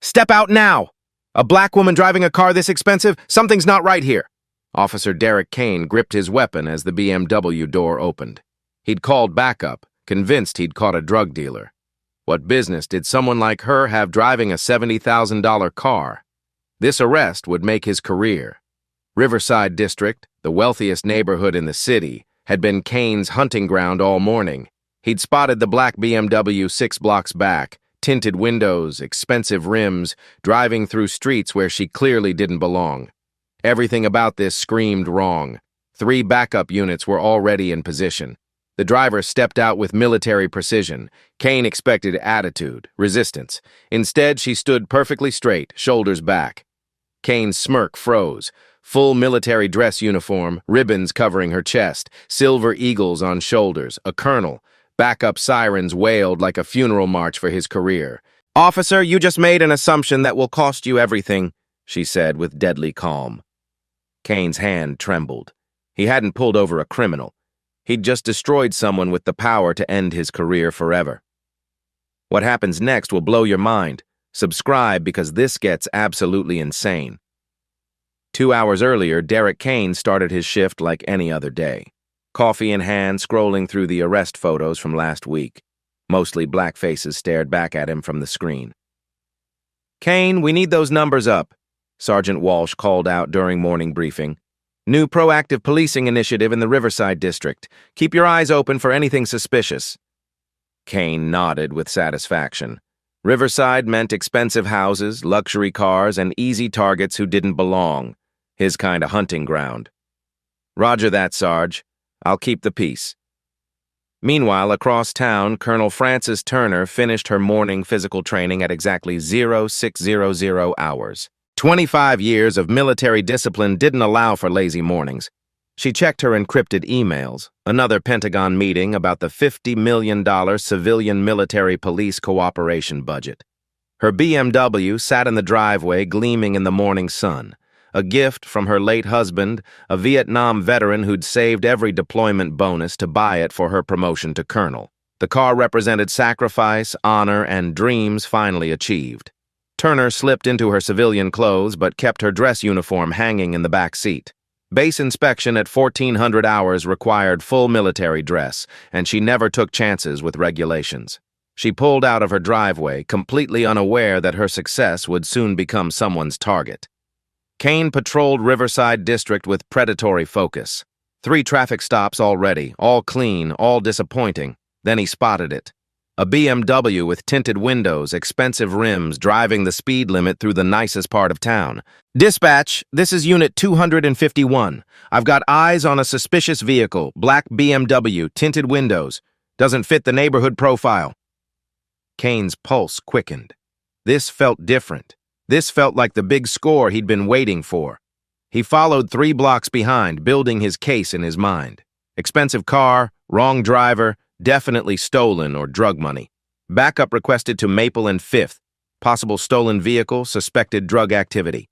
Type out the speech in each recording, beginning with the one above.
Step out now! A black woman driving a car this expensive? Something's not right here. Officer Derek Kane gripped his weapon as the BMW door opened. He'd called backup, convinced he'd caught a drug dealer. What business did someone like her have driving a $70,000 car? This arrest would make his career. Riverside District, the wealthiest neighborhood in the city, had been Kane's hunting ground all morning. He'd spotted the black BMW 6 blocks back, tinted windows, expensive rims, driving through streets where she clearly didn't belong. Everything about this screamed wrong. 3 backup units were already in position. The driver stepped out with military precision. Kane expected attitude, resistance. Instead, she stood perfectly straight, shoulders back. Kane's smirk froze. Full military dress uniform, ribbons covering her chest, silver eagles on shoulders, a colonel. Backup sirens wailed like a funeral march for his career. "Officer, you just made an assumption that will cost you everything," she said with deadly calm. Kane's hand trembled. He hadn't pulled over a criminal. He'd just destroyed someone with the power to end his career forever. What happens next will blow your mind. Subscribe because this gets absolutely insane. 2 hours earlier, Derek Kane started his shift like any other day. Coffee in hand, scrolling through the arrest photos from last week. Mostly black faces stared back at him from the screen. "Kane, we need those numbers up," Sergeant Walsh called out during morning briefing. "New proactive policing initiative in the Riverside District. Keep your eyes open for anything suspicious." Kane nodded with satisfaction. Riverside meant expensive houses, luxury cars, and easy targets who didn't belong. His kind of hunting ground. "Roger that, Sarge. I'll keep the peace." Meanwhile, across town, Colonel Frances Turner finished her morning physical training at exactly 0600 hours. 25 years of military discipline didn't allow for lazy mornings. She checked her encrypted emails, another Pentagon meeting about the $50 million civilian military police cooperation budget. Her BMW sat in the driveway gleaming in the morning sun, a gift from her late husband, a Vietnam veteran who'd saved every deployment bonus to buy it for her promotion to colonel. The car represented sacrifice, honor, and dreams finally achieved. Turner slipped into her civilian clothes but kept her dress uniform hanging in the back seat. Base inspection at 1400 hours required full military dress, and she never took chances with regulations. She pulled out of her driveway, completely unaware that her success would soon become someone's target. Kane patrolled Riverside District with predatory focus. 3 traffic stops already, all clean, all disappointing. Then he spotted it. A BMW with tinted windows, expensive rims, driving the speed limit through the nicest part of town. "Dispatch, this is Unit 251. I've got eyes on a suspicious vehicle, black BMW, tinted windows. Doesn't fit the neighborhood profile." Kane's pulse quickened. This felt different. This felt like the big score he'd been waiting for. He followed 3 blocks behind, building his case in his mind. Expensive car, wrong driver, definitely stolen or drug money. Backup requested to Maple and 5th. Possible stolen vehicle, suspected drug activity.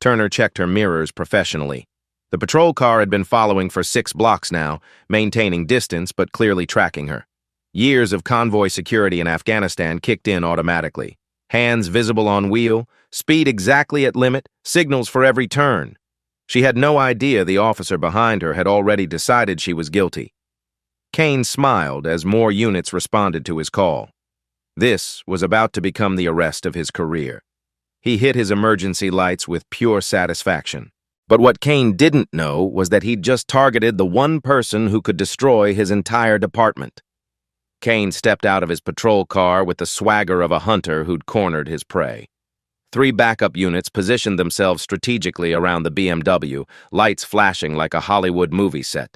Turner checked her mirrors professionally. The patrol car had been following for 6 blocks now, maintaining distance but clearly tracking her. Years of convoy security in Afghanistan kicked in automatically. Hands visible on wheel, speed exactly at limit, signals for every turn. She had no idea the officer behind her had already decided she was guilty. Kane smiled as more units responded to his call. This was about to become the arrest of his career. He hit his emergency lights with pure satisfaction. But what Kane didn't know was that he'd just targeted the one person who could destroy his entire department. Kane stepped out of his patrol car with the swagger of a hunter who'd cornered his prey. 3 backup units positioned themselves strategically around the BMW, lights flashing like a Hollywood movie set.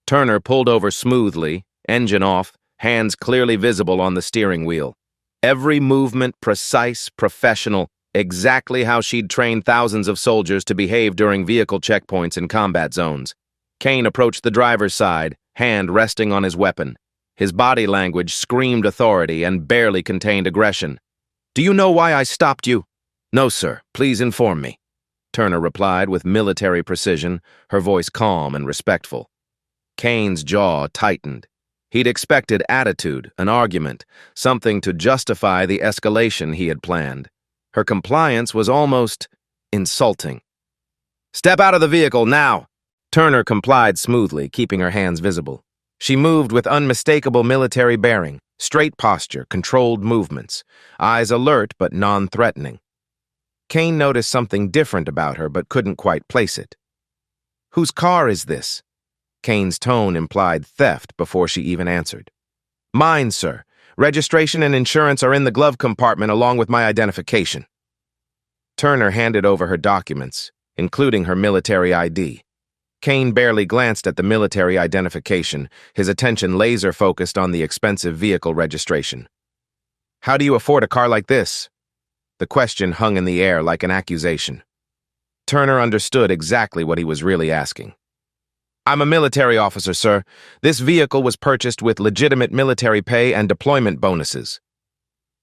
Turner pulled over smoothly, engine off, hands clearly visible on the steering wheel. Every movement precise, professional, exactly how she'd trained thousands of soldiers to behave during vehicle checkpoints and combat zones. Kane approached the driver's side, hand resting on his weapon. His body language screamed authority and barely contained aggression. "Do you know why I stopped you?" "No, sir. Please inform me," Turner replied with military precision, her voice calm and respectful. Kane's jaw tightened. He'd expected attitude, an argument, something to justify the escalation he had planned. Her compliance was almost insulting. "Step out of the vehicle, now!" Turner complied smoothly, keeping her hands visible. She moved with unmistakable military bearing, straight posture, controlled movements, eyes alert but non-threatening. Kane noticed something different about her but couldn't quite place it. "Whose car is this?" Kane's tone implied theft before she even answered. "Mine, sir. Registration and insurance are in the glove compartment along with my identification." Turner handed over her documents, including her military ID. Kane barely glanced at the military identification, his attention laser-focused on the expensive vehicle registration. "How do you afford a car like this?" The question hung in the air like an accusation. Turner understood exactly what he was really asking. "I'm a military officer, sir. This vehicle was purchased with legitimate military pay and deployment bonuses."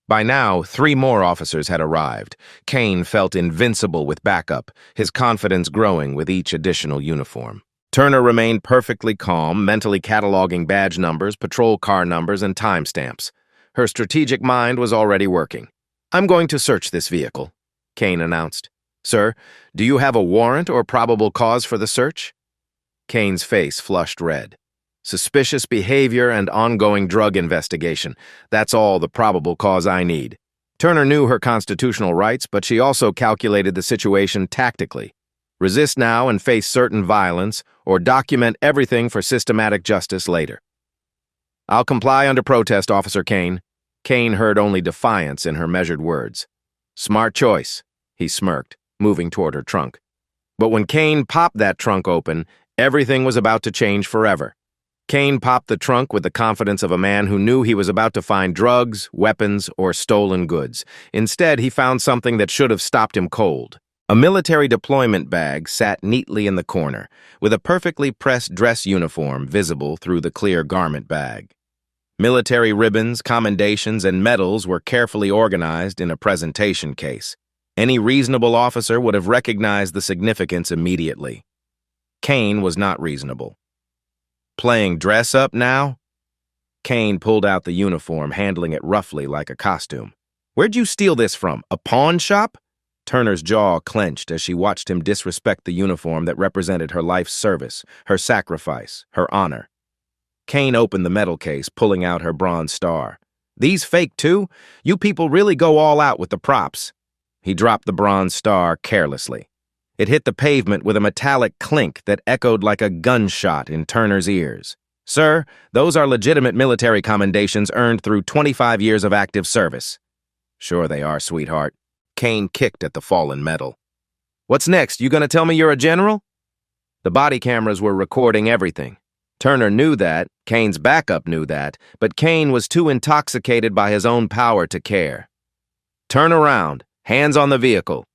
By now, 3 more officers had arrived. Kane felt invincible with backup, his confidence growing with each additional uniform. Turner remained perfectly calm, mentally cataloging badge numbers, patrol car numbers, and timestamps. Her strategic mind was already working. "I'm going to search this vehicle," Kane announced. "Sir, do you have a warrant or probable cause for the search?" Kane's face flushed red. "Suspicious behavior and ongoing drug investigation. That's all the probable cause I need." Turner knew her constitutional rights, but she also calculated the situation tactically. Resist now and face certain violence, or document everything for systematic justice later. "I'll comply under protest, Officer Kane." Kane heard only defiance in her measured words. "Smart choice," he smirked, moving toward her trunk. But when Kane popped that trunk open, everything was about to change forever. Kane popped the trunk with the confidence of a man who knew he was about to find drugs, weapons, or stolen goods. Instead, he found something that should have stopped him cold. A military deployment bag sat neatly in the corner, with a perfectly pressed dress uniform visible through the clear garment bag. Military ribbons, commendations, and medals were carefully organized in a presentation case. Any reasonable officer would have recognized the significance immediately. Kane was not reasonable. "Playing dress-up now?" Kane pulled out the uniform, handling it roughly like a costume. "Where'd you steal this from? A pawn shop?" Turner's jaw clenched as she watched him disrespect the uniform that represented her life's service, her sacrifice, her honor. Kane opened the metal case, pulling out her bronze star. "These fake too? You people really go all out with the props." He dropped the bronze star carelessly. It hit the pavement with a metallic clink that echoed like a gunshot in Turner's ears. "Sir, those are legitimate military commendations earned through 25 years of active service." "Sure they are, sweetheart." Kane kicked at the fallen metal. "What's next? You gonna tell me you're a general?" The body cameras were recording everything. Turner knew that, Kane's backup knew that, but Kane was too intoxicated by his own power to care. "Turn around. Hands on the vehicle."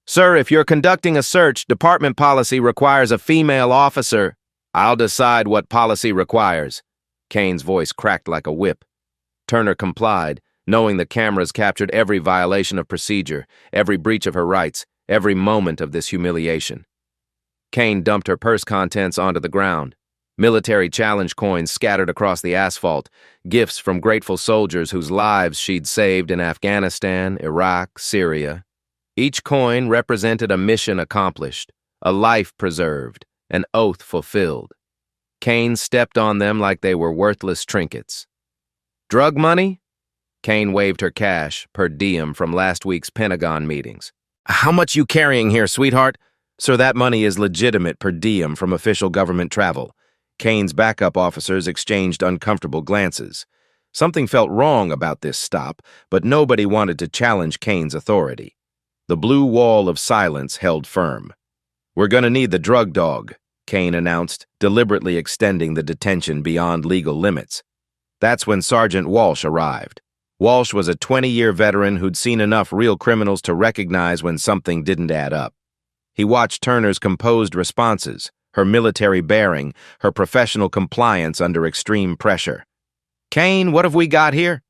"Sir, if you're conducting a search, department policy requires a female officer." "I'll decide what policy requires." Kane's voice cracked like a whip. Turner complied, knowing the cameras captured every violation of procedure, every breach of her rights, every moment of this humiliation. Kane dumped her purse contents onto the ground. Military challenge coins scattered across the asphalt, gifts from grateful soldiers whose lives she'd saved in Afghanistan, Iraq, Syria. Each coin represented a mission accomplished, a life preserved, an oath fulfilled. Kane stepped on them like they were worthless trinkets. "Drug money?" Kane waved her cash, per diem from last week's Pentagon meetings. "How much you carrying here, sweetheart?" "Sir, that money is legitimate per diem from official government travel." Kane's backup officers exchanged uncomfortable glances. Something felt wrong about this stop, but nobody wanted to challenge Kane's authority. The blue wall of silence held firm. "We're gonna need the drug dog," Kane announced, deliberately extending the detention beyond legal limits. That's when Sergeant Walsh arrived. Walsh was a 20-year veteran who'd seen enough real criminals to recognize when something didn't add up. He watched Turner's composed responses, her military bearing, her professional compliance under extreme pressure. "Kane, what have we got here?"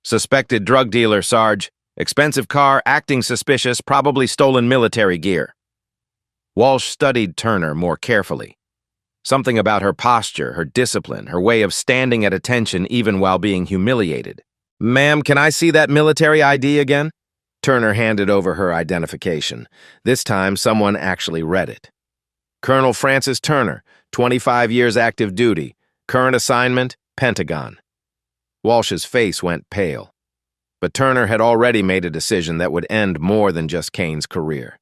"Suspected drug dealer, Sarge. Expensive car, acting suspicious, probably stolen military gear." Walsh studied Turner more carefully. Something about her posture, her discipline, her way of standing at attention even while being humiliated. "Ma'am, can I see that military ID again?" Turner handed over her identification. This time, someone actually read it. Colonel Francis Turner, 25 years active duty. Current assignment, Pentagon. Walsh's face went pale. But Turner had already made a decision that would end more than just Kane's career.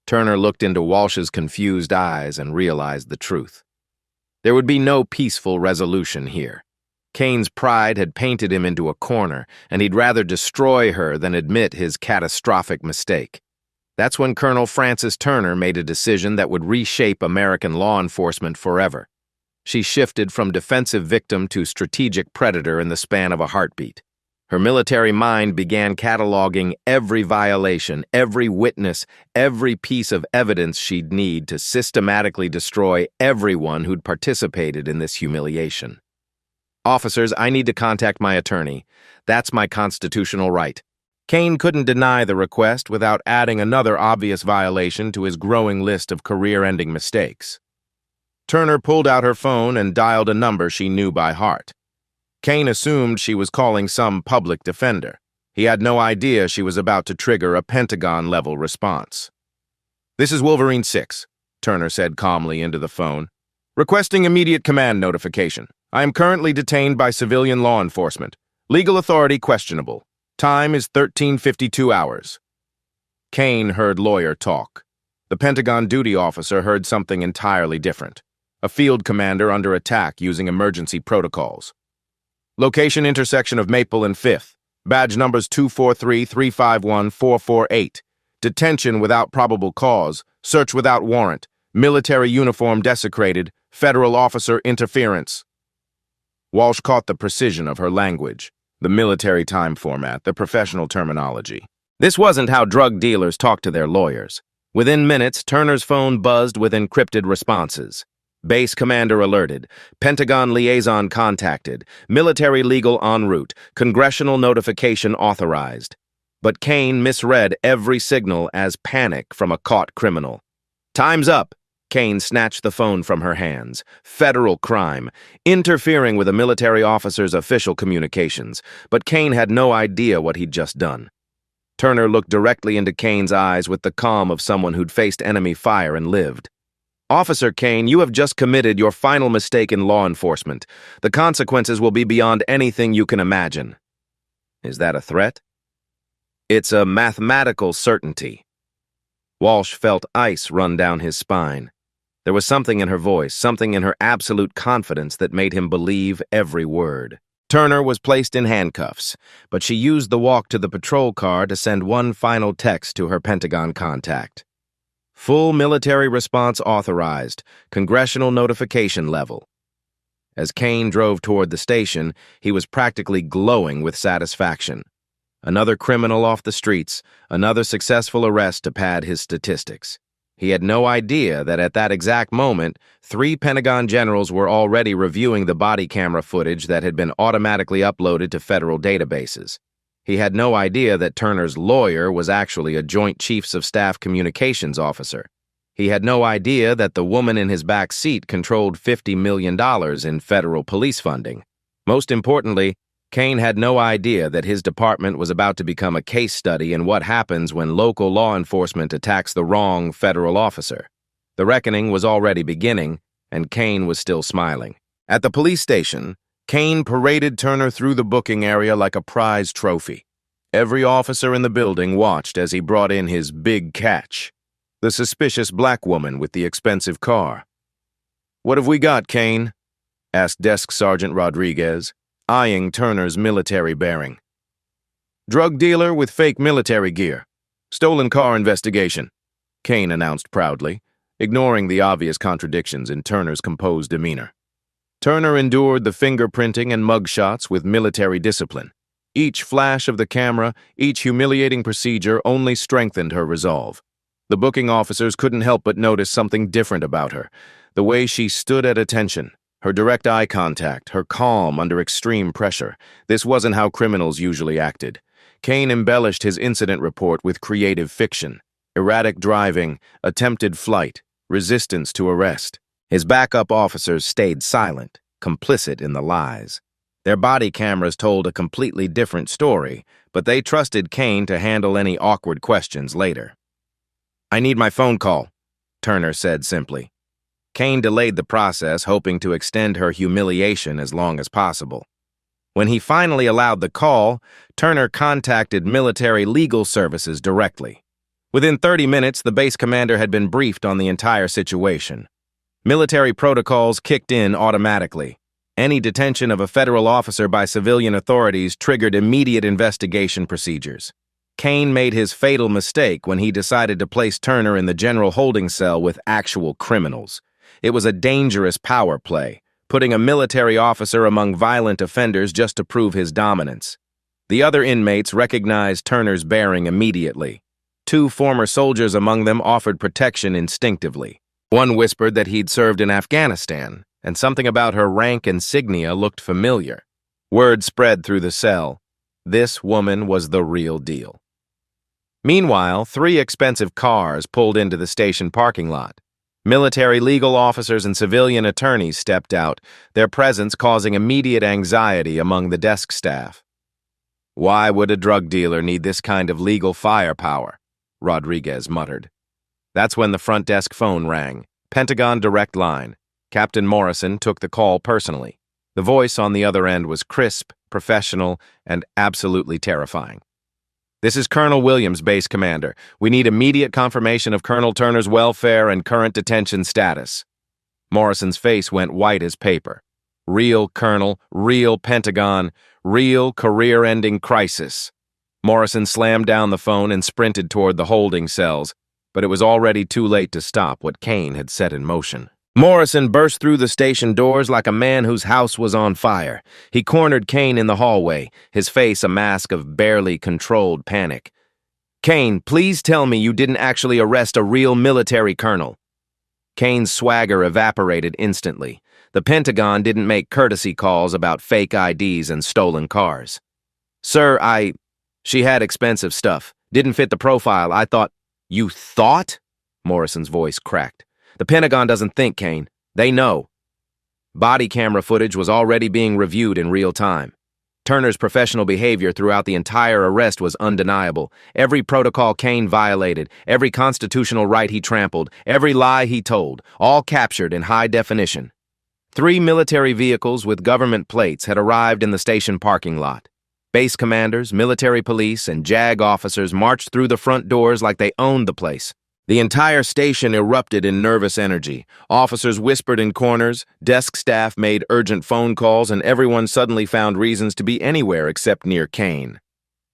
Turner looked into Walsh's confused eyes and realized the truth. There would be no peaceful resolution here. Kane's pride had painted him into a corner, and he'd rather destroy her than admit his catastrophic mistake. That's when Colonel Francis Turner made a decision that would reshape American law enforcement forever. She shifted from defensive victim to strategic predator in the span of a heartbeat. Her military mind began cataloging every violation, every witness, every piece of evidence she'd need to systematically destroy everyone who'd participated in this humiliation. Officers, I need to contact my attorney. That's my constitutional right. Kane couldn't deny the request without adding another obvious violation to his growing list of career-ending mistakes. Turner pulled out her phone and dialed a number she knew by heart. Kane assumed she was calling some public defender. He had no idea she was about to trigger a Pentagon-level response. "This is Wolverine 6, Turner said calmly into the phone. "Requesting immediate command notification. I am currently detained by civilian law enforcement. Legal authority questionable. Time is 13:52 hours. Kane heard lawyer talk. The Pentagon duty officer heard something entirely different. A field commander under attack using emergency protocols. Location intersection of Maple and 5th. Badge numbers 243-351-448. Detention without probable cause. Search without warrant. Military uniform desecrated. Federal officer interference." Walsh caught the precision of her language, the military time format, the professional terminology. This wasn't how drug dealers talk to their lawyers. Within minutes, Turner's phone buzzed with encrypted responses. Base commander alerted. Pentagon liaison contacted. Military legal en route. Congressional notification authorized. But Kane misread every signal as panic from a caught criminal. "Time's up." Kane snatched the phone from her hands. Federal crime. Interfering with a military officer's official communications. But Kane had no idea what he'd just done. Turner looked directly into Kane's eyes with the calm of someone who'd faced enemy fire and lived. "Officer Kane, you have just committed your final mistake in law enforcement. The consequences will be beyond anything you can imagine." "Is that a threat?" "It's a mathematical certainty." Walsh felt ice run down his spine. There was something in her voice, something in her absolute confidence that made him believe every word. Turner was placed in handcuffs, but she used the walk to the patrol car to send one final text to her Pentagon contact. "Full military response authorized. Congressional notification level." As Kane drove toward the station, he was practically glowing with satisfaction. Another criminal off the streets, another successful arrest to pad his statistics. He had no idea that at that exact moment, 3 Pentagon generals were already reviewing the body camera footage that had been automatically uploaded to federal databases. He had no idea that Turner's lawyer was actually a Joint Chiefs of Staff communications officer. He had no idea that the woman in his back seat controlled $50 million in federal police funding. Most importantly, Kane had no idea that his department was about to become a case study in what happens when local law enforcement attacks the wrong federal officer. The reckoning was already beginning, and Kane was still smiling. At the police station, Kane paraded Turner through the booking area like a prize trophy. Every officer in the building watched as he brought in his big catch, the suspicious black woman with the expensive car. "What have we got, Kane?" asked Desk Sergeant Rodriguez, eyeing Turner's military bearing. "Drug dealer with fake military gear. Stolen car investigation," Kane announced proudly, ignoring the obvious contradictions in Turner's composed demeanor. Turner endured the fingerprinting and mugshots with military discipline. Each flash of the camera, each humiliating procedure only strengthened her resolve. The booking officers couldn't help but notice something different about her. The way she stood at attention, her direct eye contact, her calm under extreme pressure. This wasn't how criminals usually acted. Kane embellished his incident report with creative fiction. Erratic driving, attempted flight, resistance to arrest. His backup officers stayed silent, complicit in the lies. Their body cameras told a completely different story, but they trusted Kane to handle any awkward questions later. "I need my phone call," Turner said simply. Kane delayed the process, hoping to extend her humiliation as long as possible. When he finally allowed the call, Turner contacted military legal services directly. Within 30 minutes, the base commander had been briefed on the entire situation. Military protocols kicked in automatically. Any detention of a federal officer by civilian authorities triggered immediate investigation procedures. Kane made his fatal mistake when he decided to place Turner in the general holding cell with actual criminals. It was a dangerous power play, putting a military officer among violent offenders just to prove his dominance. The other inmates recognized Turner's bearing immediately. 2 former soldiers among them offered protection instinctively. One whispered that he'd served in Afghanistan, and something about her rank insignia looked familiar. Word spread through the cell. This woman was the real deal. Meanwhile, 3 expensive cars pulled into the station parking lot. Military legal officers and civilian attorneys stepped out, their presence causing immediate anxiety among the desk staff. "Why would a drug dealer need this kind of legal firepower?" Rodriguez muttered. That's when the front desk phone rang. Pentagon direct line. Captain Morrison took the call personally. The voice on the other end was crisp, professional, and absolutely terrifying. "This is Colonel Williams, base commander. We need immediate confirmation of Colonel Turner's welfare and current detention status." Morrison's face went white as paper. Real Colonel, real Pentagon, real career-ending crisis. Morrison slammed down the phone and sprinted toward the holding cells, but it was already too late to stop what Kane had set in motion. Morrison burst through the station doors like a man whose house was on fire. He cornered Kane in the hallway, his face a mask of barely controlled panic. "Kane, please tell me you didn't actually arrest a real military colonel." Kane's swagger evaporated instantly. The Pentagon didn't make courtesy calls about fake IDs and stolen cars. "Sir, she had expensive stuff. Didn't fit the profile. I thought—" "You thought?" Morrison's voice cracked. "The Pentagon doesn't think, Kane. They know." Body camera footage was already being reviewed in real time. Turner's professional behavior throughout the entire arrest was undeniable. Every protocol Kane violated, every constitutional right he trampled, every lie he told, all captured in high definition. 3 military vehicles with government plates had arrived in the station parking lot. Base commanders, military police, and JAG officers marched through the front doors like they owned the place. The entire station erupted in nervous energy. Officers whispered in corners, desk staff made urgent phone calls, and everyone suddenly found reasons to be anywhere except near Kane.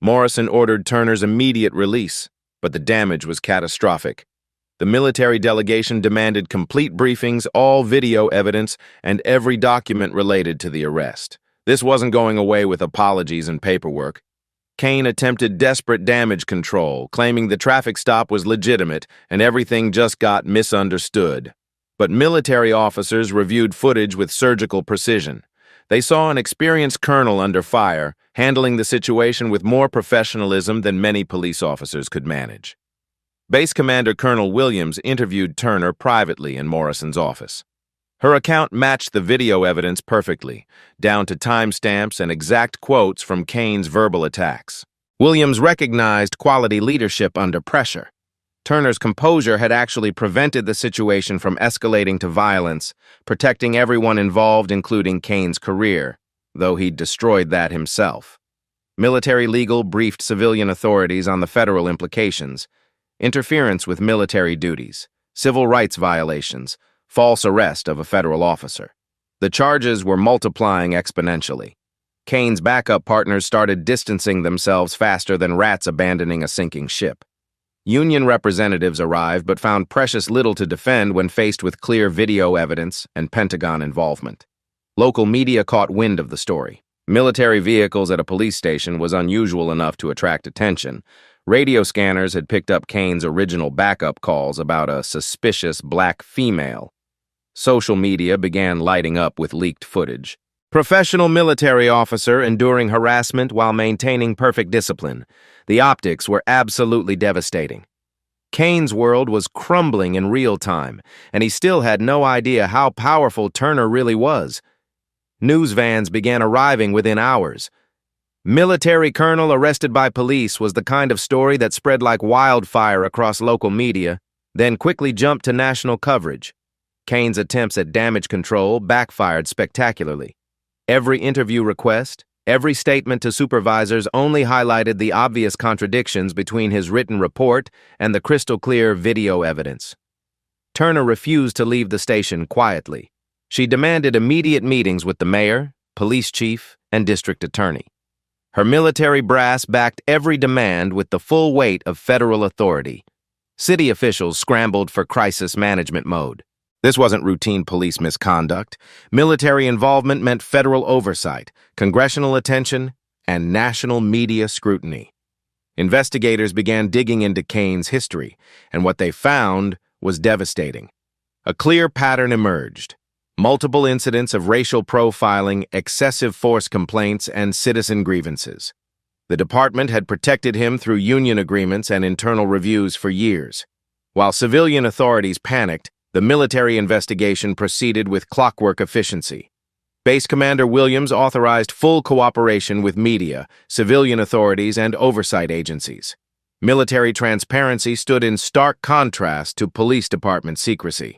Morrison ordered Turner's immediate release, but the damage was catastrophic. The military delegation demanded complete briefings, all video evidence, and every document related to the arrest. This wasn't going away with apologies and paperwork. Kane attempted desperate damage control, claiming the traffic stop was legitimate and everything just got misunderstood. But military officers reviewed footage with surgical precision. They saw an experienced colonel under fire, handling the situation with more professionalism than many police officers could manage. Base Commander Colonel Williams interviewed Turner privately in Morrison's office. Her account matched the video evidence perfectly, down to timestamps and exact quotes from Kane's verbal attacks. Williams recognized quality leadership under pressure. Turner's composure had actually prevented the situation from escalating to violence, protecting everyone involved, including Kane's career, though he'd destroyed that himself. Military legal briefed civilian authorities on the federal implications: interference with military duties, civil rights violations, false arrest of a federal officer. The charges were multiplying exponentially. Kane's backup partners started distancing themselves faster than rats abandoning a sinking ship. Union representatives arrived but found precious little to defend when faced with clear video evidence and Pentagon involvement. Local media caught wind of the story. Military vehicles at a police station was unusual enough to attract attention. Radio scanners had picked up Kane's original backup calls about a suspicious black female. Social media began lighting up with leaked footage. Professional military officer enduring harassment while maintaining perfect discipline. The optics were absolutely devastating. Kane's world was crumbling in real time, and he still had no idea how powerful Turner really was. News vans began arriving within hours. Military colonel arrested by police was the kind of story that spread like wildfire across local media, then quickly jumped to national coverage. Kane's attempts at damage control backfired spectacularly. Every interview request, every statement to supervisors only highlighted the obvious contradictions between his written report and the crystal-clear video evidence. Turner refused to leave the station quietly. She demanded immediate meetings with the mayor, police chief, and district attorney. Her military brass backed every demand with the full weight of federal authority. City officials scrambled for crisis management mode. This wasn't routine police misconduct. Military involvement meant federal oversight, congressional attention, and national media scrutiny. Investigators began digging into Kane's history, and what they found was devastating. A clear pattern emerged. Multiple incidents of racial profiling, excessive force complaints, and citizen grievances. The department had protected him through union agreements and internal reviews for years. While civilian authorities panicked, the military investigation proceeded with clockwork efficiency. Base Commander Williams authorized full cooperation with media, civilian authorities, and oversight agencies. Military transparency stood in stark contrast to police department secrecy.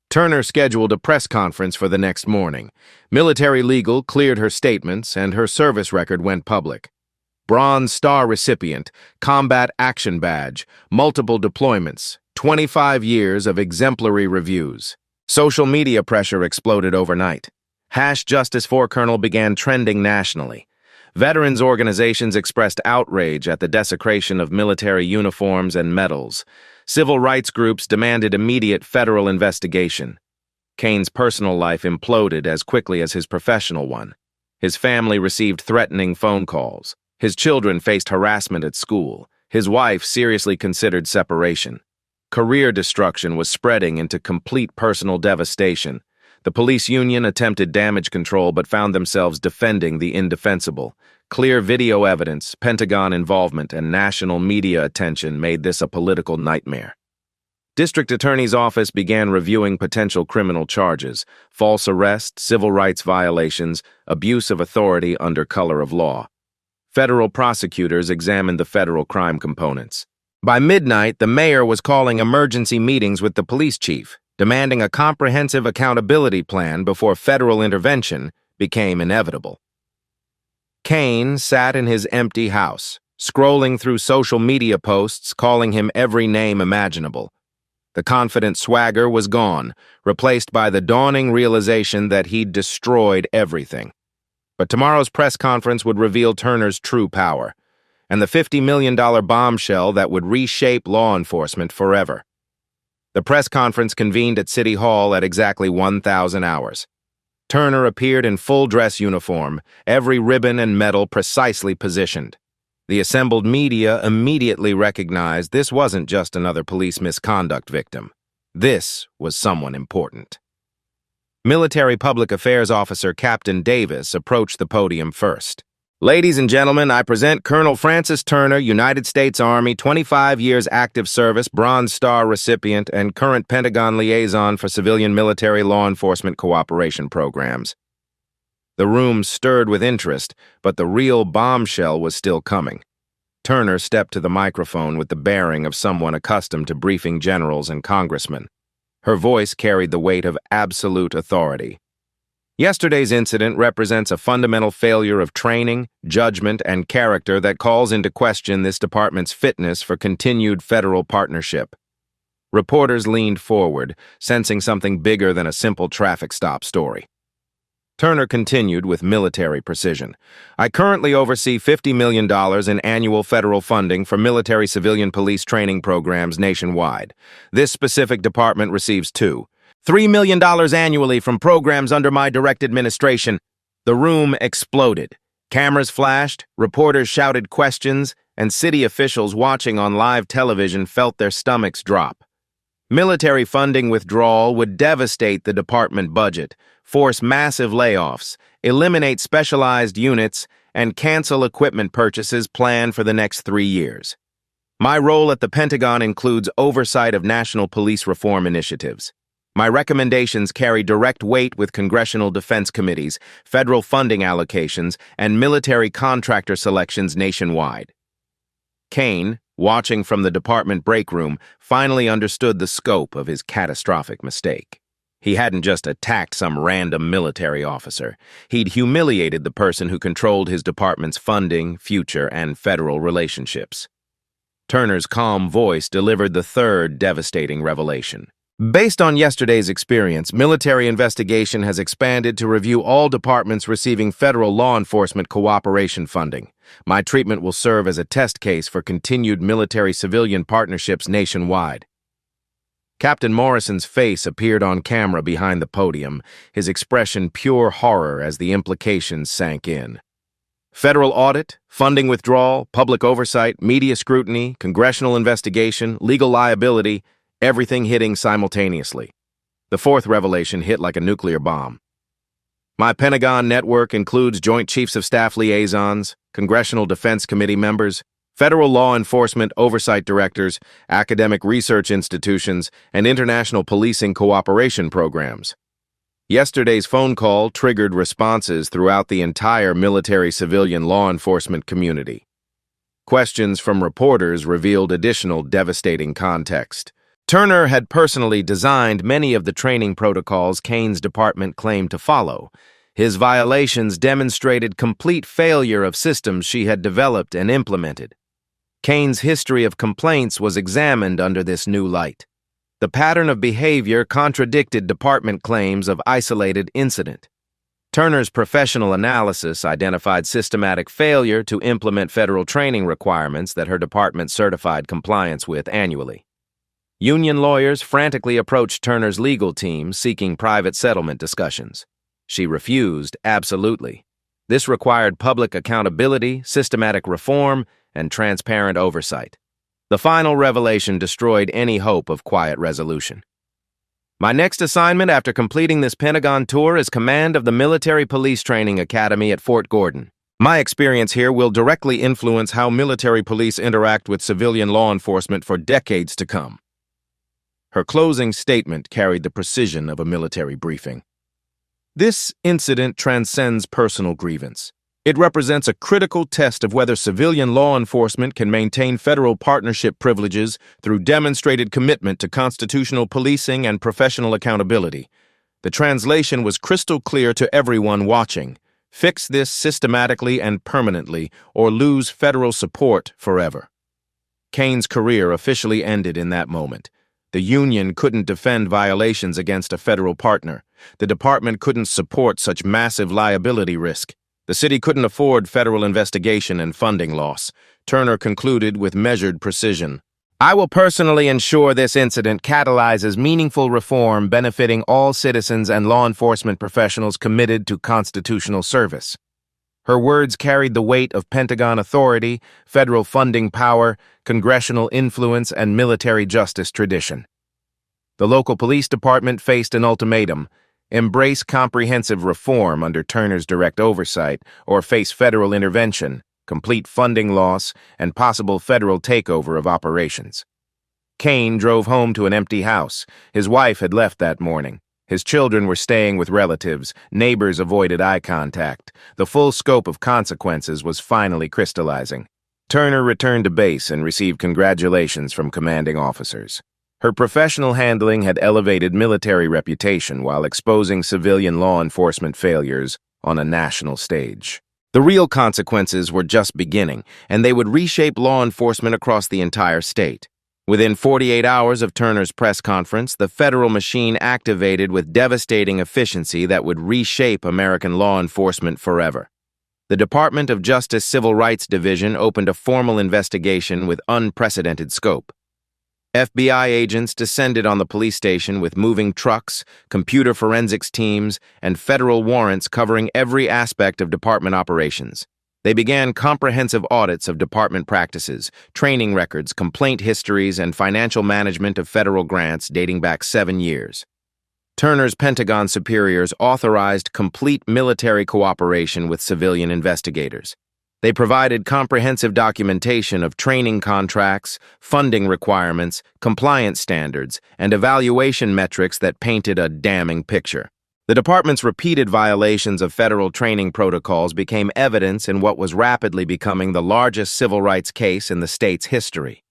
Turner scheduled a press conference for the next morning. Military Legal cleared her statements, and her service record went public. Bronze Star recipient, Combat Action Badge, multiple deployments, 25 years of exemplary reviews. Social media pressure exploded overnight. #JusticeForColonel began trending nationally. Veterans organizations expressed outrage at the desecration of military uniforms and medals. Civil rights groups demanded immediate federal investigation. Kane's personal life imploded as quickly as his professional one. His family received threatening phone calls. His children faced harassment at school. His wife seriously considered separation. Career destruction was spreading into complete personal devastation. The police union attempted damage control but found themselves defending the indefensible. Clear video evidence, Pentagon involvement, and national media attention made this a political nightmare. District Attorney's Office began reviewing potential criminal charges: false arrest, civil rights violations, abuse of authority under color of law. Federal prosecutors examined the federal crime components. By midnight, the mayor was calling emergency meetings with the police chief, demanding a comprehensive accountability plan before federal intervention became inevitable. Kane sat in his empty house, scrolling through social media posts calling him every name imaginable. The confident swagger was gone, replaced by the dawning realization that he'd destroyed everything. But tomorrow's press conference would reveal Turner's true power, and the $50 million bombshell that would reshape law enforcement forever. The press conference convened at City Hall at exactly 1,000 hours. Turner appeared in full dress uniform, every ribbon and medal precisely positioned. The assembled media immediately recognized this wasn't just another police misconduct victim. This was someone important. Military Public Affairs Officer Captain Davis approached the podium first. "Ladies and gentlemen, I present Colonel Francis Turner, United States Army, 25 years active service, Bronze Star recipient, and current Pentagon liaison for civilian military law enforcement cooperation programs." The room stirred with interest, but the real bombshell was still coming. Turner stepped to the microphone with the bearing of someone accustomed to briefing generals and congressmen. Her voice carried the weight of absolute authority. Yesterday's incident represents a fundamental failure of training, judgment, and character that calls into question this department's fitness for continued federal partnership. Reporters leaned forward, sensing something bigger than a simple traffic stop story. Turner continued with military precision. "I currently oversee $50 million in annual federal funding for military civilian police training programs nationwide. This specific department receives $3 million annually from programs under my direct administration." The room exploded. Cameras flashed, reporters shouted questions, and city officials watching on live television felt their stomachs drop. Military funding withdrawal would devastate the department budget, force massive layoffs, eliminate specialized units, and cancel equipment purchases planned for the next 3 years. My role at the Pentagon includes oversight of national police reform initiatives. My recommendations carry direct weight with congressional defense committees, federal funding allocations, and military contractor selections nationwide. Kane, watching from the department break room, finally understood the scope of his catastrophic mistake. He hadn't just attacked some random military officer. He'd humiliated the person who controlled his department's funding, future, and federal relationships. Turner's calm voice delivered the third devastating revelation. Based on yesterday's experience, military investigation has expanded to review all departments receiving federal law enforcement cooperation funding. My treatment will serve as a test case for continued military-civilian partnerships nationwide. Captain Morrison's face appeared on camera behind the podium, his expression pure horror as the implications sank in. Federal audit, funding withdrawal, public oversight, media scrutiny, congressional investigation, legal liability, everything hitting simultaneously. The fourth revelation hit like a nuclear bomb. My Pentagon network includes Joint Chiefs of Staff liaisons, Congressional Defense Committee members, federal law enforcement oversight directors, academic research institutions, and international policing cooperation programs. Yesterday's phone call triggered responses throughout the entire military-civilian law enforcement community. Questions from reporters revealed additional devastating context. Turner had personally designed many of the training protocols Kane's department claimed to follow. His violations demonstrated complete failure of systems she had developed and implemented. Kane's history of complaints was examined under this new light. The pattern of behavior contradicted department claims of isolated incident. Turner's professional analysis identified systematic failure to implement federal training requirements that her department certified compliance with annually. Union lawyers frantically approached Turner's legal team seeking private settlement discussions. She refused absolutely. This required public accountability, systematic reform, and transparent oversight. The final revelation destroyed any hope of quiet resolution. My next assignment after completing this Pentagon tour is command of the Military Police Training Academy at Fort Gordon. My experience here will directly influence how military police interact with civilian law enforcement for decades to come. Her closing statement carried the precision of a military briefing. This incident transcends personal grievance. It represents a critical test of whether civilian law enforcement can maintain federal partnership privileges through demonstrated commitment to constitutional policing and professional accountability. The translation was crystal clear to everyone watching. Fix this systematically and permanently, or lose federal support forever. Kane's career officially ended in that moment. The Union couldn't defend violations against a federal partner. The department couldn't support such massive liability risk. The city couldn't afford federal investigation and funding loss. Turner concluded with measured precision. I will personally ensure this incident catalyzes meaningful reform benefiting all citizens and law enforcement professionals committed to constitutional service. Her words carried the weight of Pentagon authority, federal funding power, congressional influence, and military justice tradition. The local police department faced an ultimatum: embrace comprehensive reform under Turner's direct oversight, or face federal intervention, complete funding loss, and possible federal takeover of operations. Kane drove home to an empty house. His wife had left that morning. His children were staying with relatives. Neighbors avoided eye contact. The full scope of consequences was finally crystallizing. Turner returned to base and received congratulations from commanding officers. Her professional handling had elevated military reputation while exposing civilian law enforcement failures on a national stage. The real consequences were just beginning, and they would reshape law enforcement across the entire state. Within 48 hours of Turner's press conference, the federal machine activated with devastating efficiency that would reshape American law enforcement forever. The Department of Justice Civil Rights Division opened a formal investigation with unprecedented scope. FBI agents descended on the police station with moving trucks, computer forensics teams, and federal warrants covering every aspect of department operations. They began comprehensive audits of department practices, training records, complaint histories, and financial management of federal grants dating back 7 years. Turner's Pentagon superiors authorized complete military cooperation with civilian investigators. They provided comprehensive documentation of training contracts, funding requirements, compliance standards, and evaluation metrics that painted a damning picture. The department's repeated violations of federal training protocols became evidence in what was rapidly becoming the largest civil rights case in the state's history.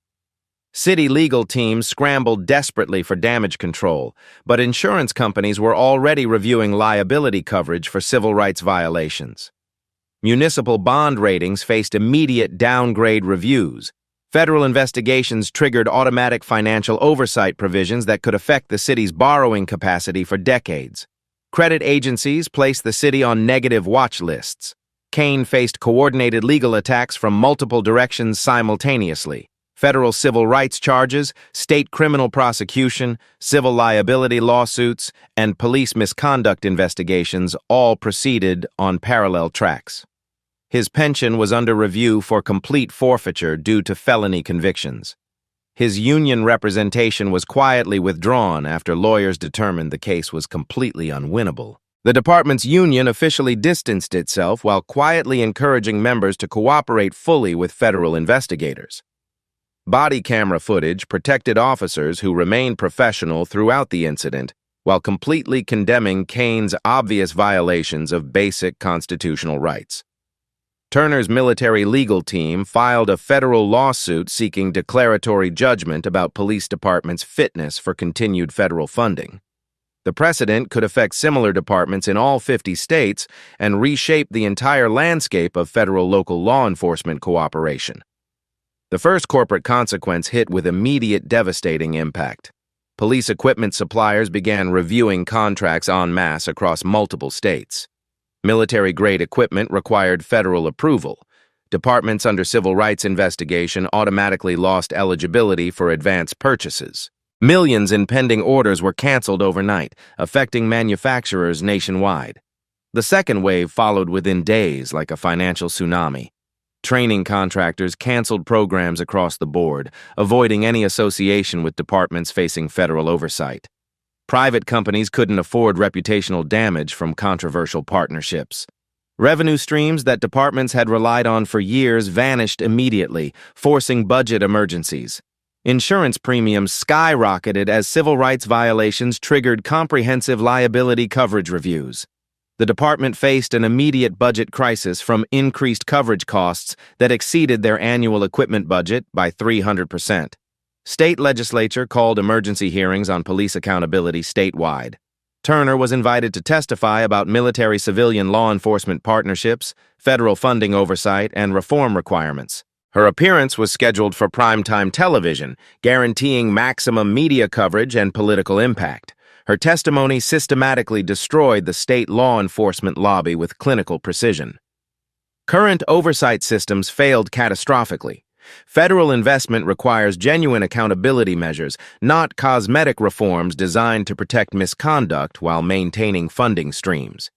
City legal teams scrambled desperately for damage control, but insurance companies were already reviewing liability coverage for civil rights violations. Municipal bond ratings faced immediate downgrade reviews. Federal investigations triggered automatic financial oversight provisions that could affect the city's borrowing capacity for decades. Credit agencies placed the city on negative watch lists. Kane faced coordinated legal attacks from multiple directions simultaneously. Federal civil rights charges, state criminal prosecution, civil liability lawsuits, and police misconduct investigations all proceeded on parallel tracks. His pension was under review for complete forfeiture due to felony convictions. His union representation was quietly withdrawn after lawyers determined the case was completely unwinnable. The department's union officially distanced itself while quietly encouraging members to cooperate fully with federal investigators. Body camera footage protected officers who remained professional throughout the incident, while completely condemning Kane's obvious violations of basic constitutional rights. Turner's military legal team filed a federal lawsuit seeking declaratory judgment about police departments' fitness for continued federal funding. The precedent could affect similar departments in all 50 states and reshape the entire landscape of federal-local law enforcement cooperation. The first corporate consequence hit with immediate devastating impact. Police equipment suppliers began reviewing contracts en masse across multiple states. Military-grade equipment required federal approval. Departments under civil rights investigation automatically lost eligibility for advance purchases. Millions in pending orders were canceled overnight, affecting manufacturers nationwide. The second wave followed within days like a financial tsunami. Training contractors canceled programs across the board, avoiding any association with departments facing federal oversight. Private companies couldn't afford reputational damage from controversial partnerships. Revenue streams that departments had relied on for years vanished immediately, forcing budget emergencies. Insurance premiums skyrocketed as civil rights violations triggered comprehensive liability coverage reviews. The department faced an immediate budget crisis from increased coverage costs that exceeded their annual equipment budget by 300%. State legislature called emergency hearings on police accountability statewide. Turner was invited to testify about military-civilian law enforcement partnerships, federal funding oversight, and reform requirements. Her appearance was scheduled for primetime television, guaranteeing maximum media coverage and political impact. Her testimony systematically destroyed the state law enforcement lobby with clinical precision. Current oversight systems failed catastrophically. Federal investment requires genuine accountability measures, not cosmetic reforms designed to protect misconduct while maintaining funding streams.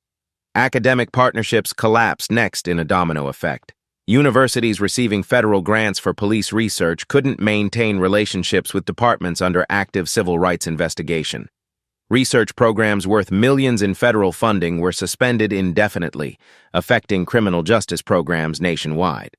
Academic partnerships collapsed next in a domino effect. Universities receiving federal grants for police research couldn't maintain relationships with departments under active civil rights investigation. Research programs worth millions in federal funding were suspended indefinitely, affecting criminal justice programs nationwide.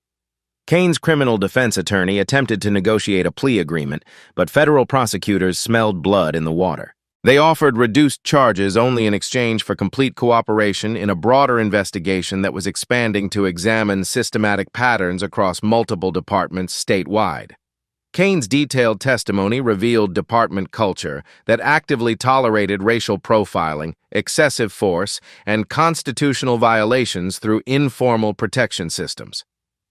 Kane's criminal defense attorney attempted to negotiate a plea agreement, but federal prosecutors smelled blood in the water. They offered reduced charges only in exchange for complete cooperation in a broader investigation that was expanding to examine systematic patterns across multiple departments statewide. Kane's detailed testimony revealed department culture that actively tolerated racial profiling, excessive force, and constitutional violations through informal protection systems.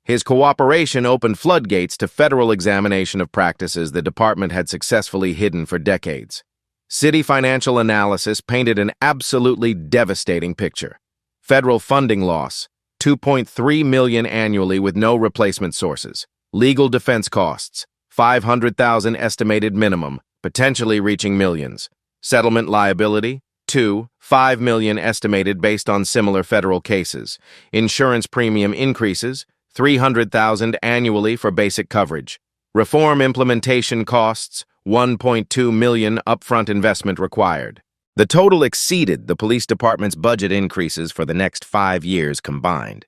His cooperation opened floodgates to federal examination of practices the department had successfully hidden for decades. City financial analysis painted an absolutely devastating picture. Federal funding loss, $2.3 million annually with no replacement sources. Legal defense costs, $500,000 estimated minimum, potentially reaching millions. Settlement liability, $5 million estimated based on similar federal cases. Insurance premium increases, $300,000 annually for basic coverage. Reform implementation costs, $1.2 million upfront investment required. The total exceeded the police department's budget increases for the next 5 years combined.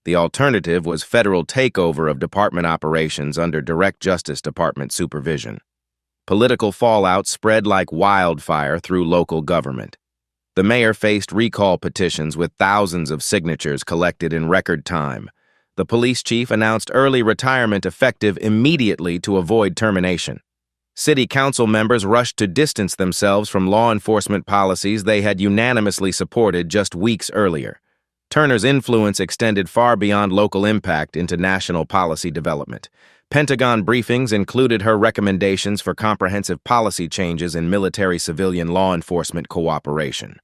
The alternative was federal takeover of department operations under direct Justice Department supervision. Political fallout spread like wildfire through local government. The mayor faced recall petitions with thousands of signatures collected in record time. The police chief announced early retirement effective immediately to avoid termination. City council members rushed to distance themselves from law enforcement policies they had unanimously supported just weeks earlier. Turner's influence extended far beyond local impact into national policy development. Pentagon briefings included her recommendations for comprehensive policy changes in military-civilian law enforcement cooperation.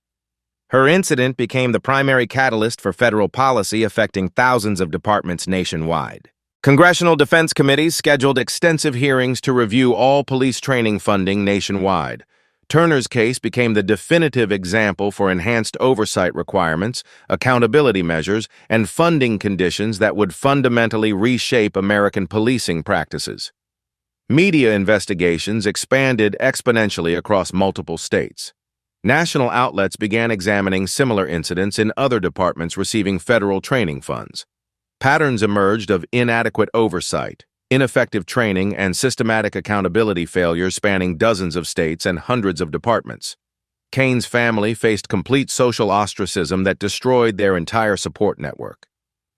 Her incident became the primary catalyst for federal policy affecting thousands of departments nationwide. Congressional defense committees scheduled extensive hearings to review all police training funding nationwide. Turner's case became the definitive example for enhanced oversight requirements, accountability measures, and funding conditions that would fundamentally reshape American policing practices. Media investigations expanded exponentially across multiple states. National outlets began examining similar incidents in other departments receiving federal training funds. Patterns emerged of inadequate oversight, ineffective training, and systematic accountability failures spanning dozens of states and hundreds of departments. Kane's family faced complete social ostracism that destroyed their entire support network.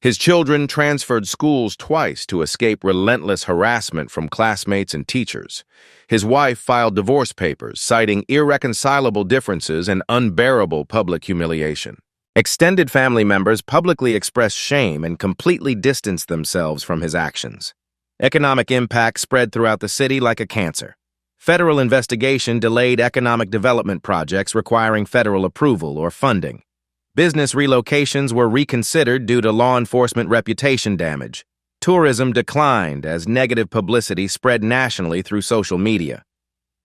His children transferred schools twice to escape relentless harassment from classmates and teachers. His wife filed divorce papers, citing irreconcilable differences and unbearable public humiliation. Extended family members publicly expressed shame and completely distanced themselves from his actions. Economic impact spread throughout the city like a cancer. Federal investigation delayed economic development projects requiring federal approval or funding. Business relocations were reconsidered due to law enforcement reputation damage. Tourism declined as negative publicity spread nationally through social media.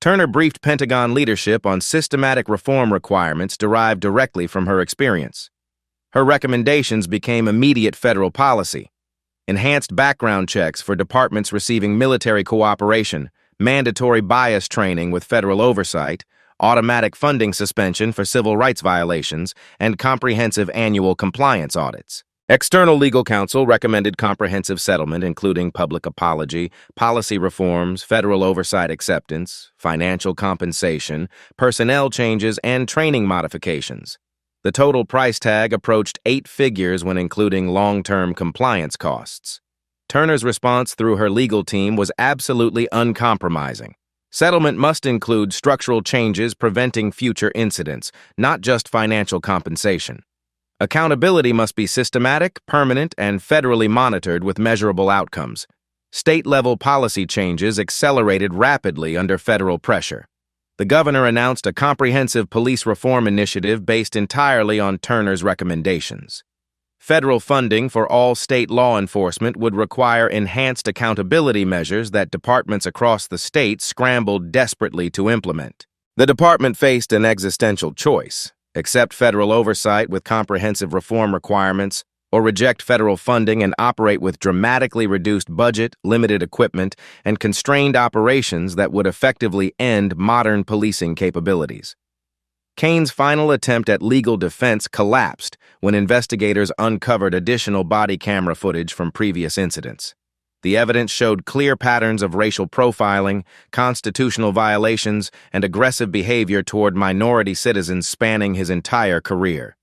Turner briefed Pentagon leadership on systematic reform requirements derived directly from her experience. Her recommendations became immediate federal policy. Enhanced background checks for departments receiving military cooperation, mandatory bias training with federal oversight, automatic funding suspension for civil rights violations, and comprehensive annual compliance audits. External legal counsel recommended comprehensive settlement including public apology, policy reforms, federal oversight acceptance, financial compensation, personnel changes, and training modifications. The total price tag approached 8 figures when including long-term compliance costs. Turner's response through her legal team was absolutely uncompromising. Settlement must include structural changes preventing future incidents, not just financial compensation. Accountability must be systematic, permanent, and federally monitored with measurable outcomes. State-level policy changes accelerated rapidly under federal pressure. The governor announced a comprehensive police reform initiative based entirely on Turner's recommendations. Federal funding for all state law enforcement would require enhanced accountability measures that departments across the state scrambled desperately to implement. The department faced an existential choice: accept federal oversight with comprehensive reform requirements, or reject federal funding and operate with dramatically reduced budget, limited equipment, and constrained operations that would effectively end modern policing capabilities. Kane's final attempt at legal defense collapsed when investigators uncovered additional body camera footage from previous incidents. The evidence showed clear patterns of racial profiling, constitutional violations, and aggressive behavior toward minority citizens spanning his entire career.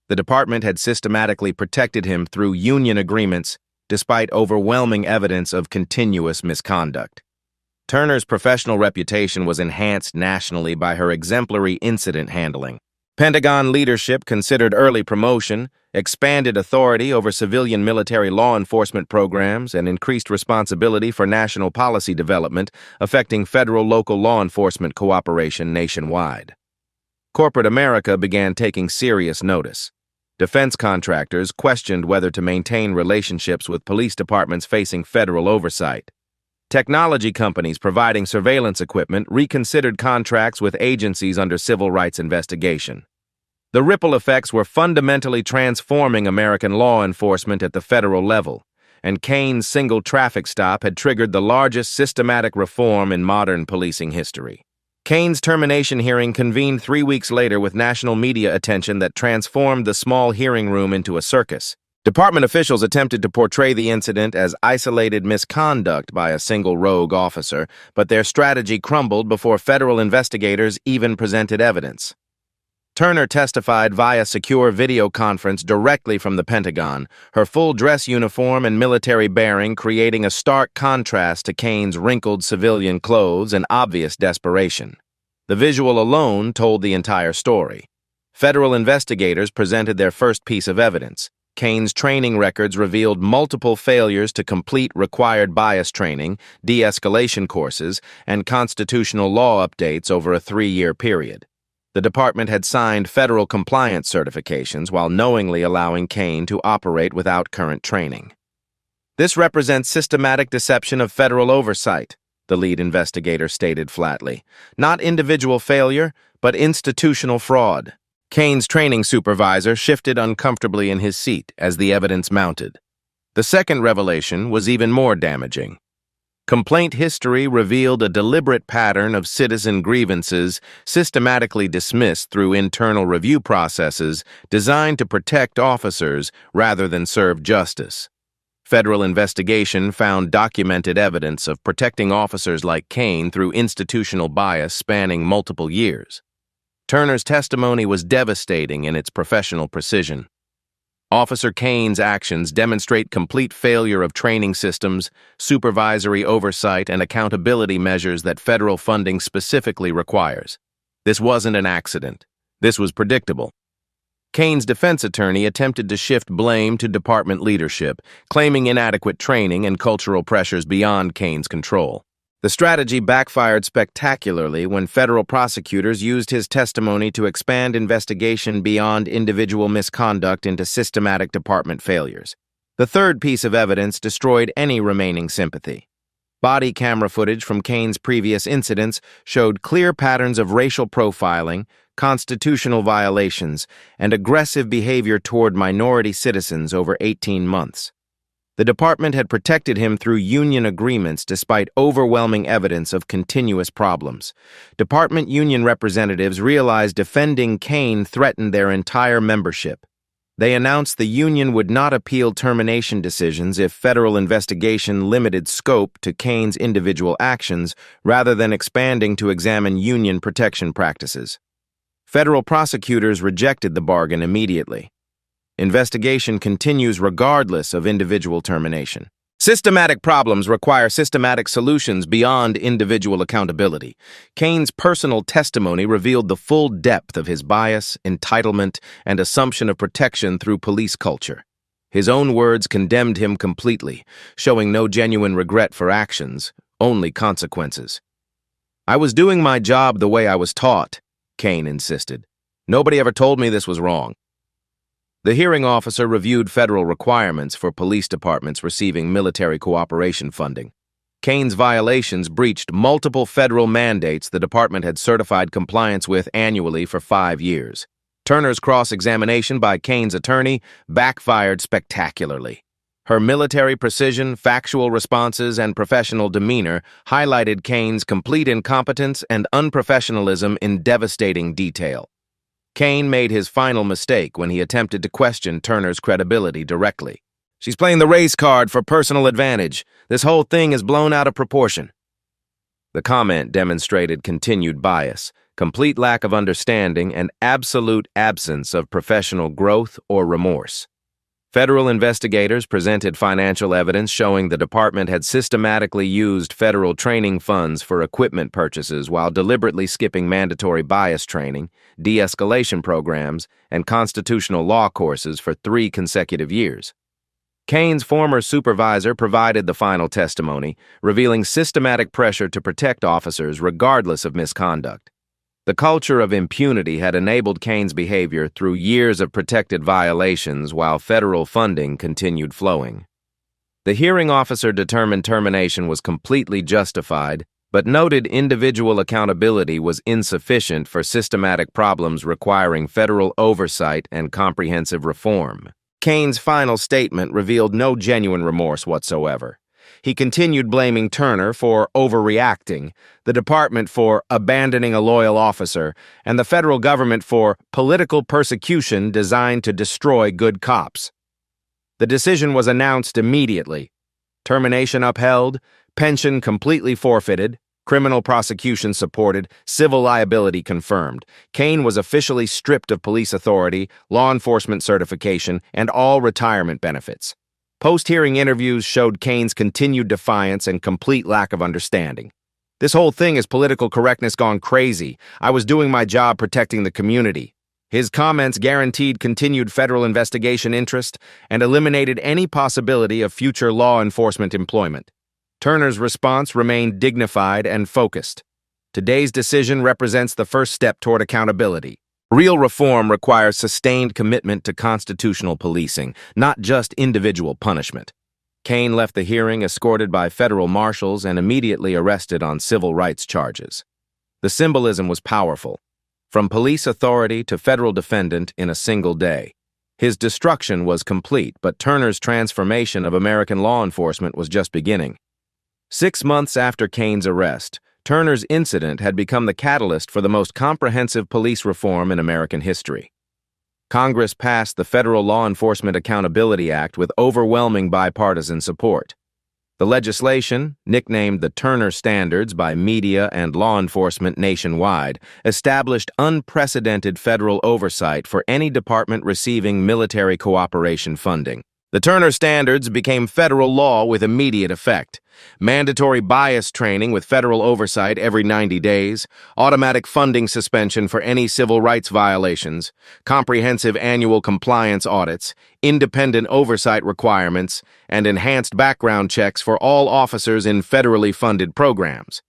The department had systematically protected him through union agreements, despite overwhelming evidence of continuous misconduct. Turner's professional reputation was enhanced nationally by her exemplary incident handling. Pentagon leadership considered early promotion, expanded authority over civilian military law enforcement programs, and increased responsibility for national policy development, affecting federal-local law enforcement cooperation nationwide. Corporate America began taking serious notice. Defense contractors questioned whether to maintain relationships with police departments facing federal oversight. Technology companies providing surveillance equipment reconsidered contracts with agencies under civil rights investigation. The ripple effects were fundamentally transforming American law enforcement at the federal level, and Kane's single traffic stop had triggered the largest systematic reform in modern policing history. Kane's termination hearing convened 3 weeks later with national media attention that transformed the small hearing room into a circus. Department officials attempted to portray the incident as isolated misconduct by a single rogue officer, but their strategy crumbled before federal investigators even presented evidence. Turner testified via secure video conference directly from the Pentagon, her full dress uniform and military bearing creating a stark contrast to Kane's wrinkled civilian clothes and obvious desperation. The visual alone told the entire story. Federal investigators presented their first piece of evidence. Kane's training records revealed multiple failures to complete required bias training, de-escalation courses, and constitutional law updates over a 3-year period. The department had signed federal compliance certifications while knowingly allowing Kane to operate without current training. This represents systematic deception of federal oversight, the lead investigator stated flatly. Not individual failure, but institutional fraud. Kane's training supervisor shifted uncomfortably in his seat as the evidence mounted. The second revelation was even more damaging. Complaint history revealed a deliberate pattern of citizen grievances systematically dismissed through internal review processes designed to protect officers rather than serve justice. Federal investigation found documented evidence of protecting officers like Kane through institutional bias spanning multiple years. Turner's testimony was devastating in its professional precision. Officer Kane's actions demonstrate complete failure of training systems, supervisory oversight, and accountability measures that federal funding specifically requires. This wasn't an accident. This was predictable. Kane's defense attorney attempted to shift blame to department leadership, claiming inadequate training and cultural pressures beyond Kane's control. The strategy backfired spectacularly when federal prosecutors used his testimony to expand investigation beyond individual misconduct into systematic department failures. The third piece of evidence destroyed any remaining sympathy. Body camera footage from Kane's previous incidents showed clear patterns of racial profiling, constitutional violations, and aggressive behavior toward minority citizens over 18 months. The department had protected him through union agreements despite overwhelming evidence of continuous problems. Department union representatives realized defending Kane threatened their entire membership. They announced the union would not appeal termination decisions if federal investigation limited scope to Kane's individual actions rather than expanding to examine union protection practices. Federal prosecutors rejected the bargain immediately. Investigation continues regardless of individual termination. Systematic problems require systematic solutions beyond individual accountability. Kane's personal testimony revealed the full depth of his bias, entitlement, and assumption of protection through police culture. His own words condemned him completely, showing no genuine regret for actions, only consequences. "I was doing my job the way I was taught," Kane insisted. "Nobody ever told me this was wrong." The hearing officer reviewed federal requirements for police departments receiving military cooperation funding. Kane's violations breached multiple federal mandates the department had certified compliance with annually for 5 years. Turner's cross-examination by Kane's attorney backfired spectacularly. Her military precision, factual responses, and professional demeanor highlighted Kane's complete incompetence and unprofessionalism in devastating detail. Kane made his final mistake when he attempted to question Turner's credibility directly. "She's playing the race card for personal advantage. This whole thing is blown out of proportion." The comment demonstrated continued bias, complete lack of understanding, and absolute absence of professional growth or remorse. Federal investigators presented financial evidence showing the department had systematically used federal training funds for equipment purchases while deliberately skipping mandatory bias training, de-escalation programs, and constitutional law courses for 3 consecutive years. Kane's former supervisor provided the final testimony, revealing systematic pressure to protect officers regardless of misconduct. The culture of impunity had enabled Kane's behavior through years of protected violations while federal funding continued flowing. The hearing officer determined termination was completely justified, but noted individual accountability was insufficient for systematic problems requiring federal oversight and comprehensive reform. Kane's final statement revealed no genuine remorse whatsoever. He continued blaming Turner for overreacting, the department for abandoning a loyal officer, and the federal government for political persecution designed to destroy good cops. The decision was announced immediately. Termination upheld, pension completely forfeited, criminal prosecution supported, civil liability confirmed. Kane was officially stripped of police authority, law enforcement certification, and all retirement benefits. Post-hearing interviews showed Kane's continued defiance and complete lack of understanding. "This whole thing is political correctness gone crazy. I was doing my job protecting the community." His comments guaranteed continued federal investigation interest and eliminated any possibility of future law enforcement employment. Turner's response remained dignified and focused. Today's decision represents the first step toward accountability. Real reform requires sustained commitment to constitutional policing, not just individual punishment. Kane left the hearing escorted by federal marshals and immediately arrested on civil rights charges. The symbolism was powerful. From police authority to federal defendant in a single day. His destruction was complete, but Turner's transformation of American law enforcement was just beginning. 6 months after Kane's arrest, Turner's incident had become the catalyst for the most comprehensive police reform in American history. Congress passed the Federal Law Enforcement Accountability Act with overwhelming bipartisan support. The legislation, nicknamed the Turner Standards by media and law enforcement nationwide, established unprecedented federal oversight for any department receiving military cooperation funding. The Turner Standards became federal law with immediate effect. Mandatory bias training with federal oversight every 90 days, automatic funding suspension for any civil rights violations, comprehensive annual compliance audits, independent oversight requirements, and enhanced background checks for all officers in federally funded programs.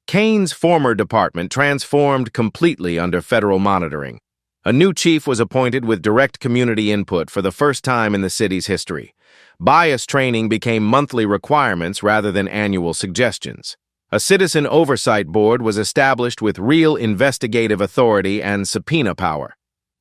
Kane's former department transformed completely under federal monitoring. A new chief was appointed with direct community input for the first time in the city's history. Bias training became monthly requirements rather than annual suggestions. A citizen oversight board was established with real investigative authority and subpoena power.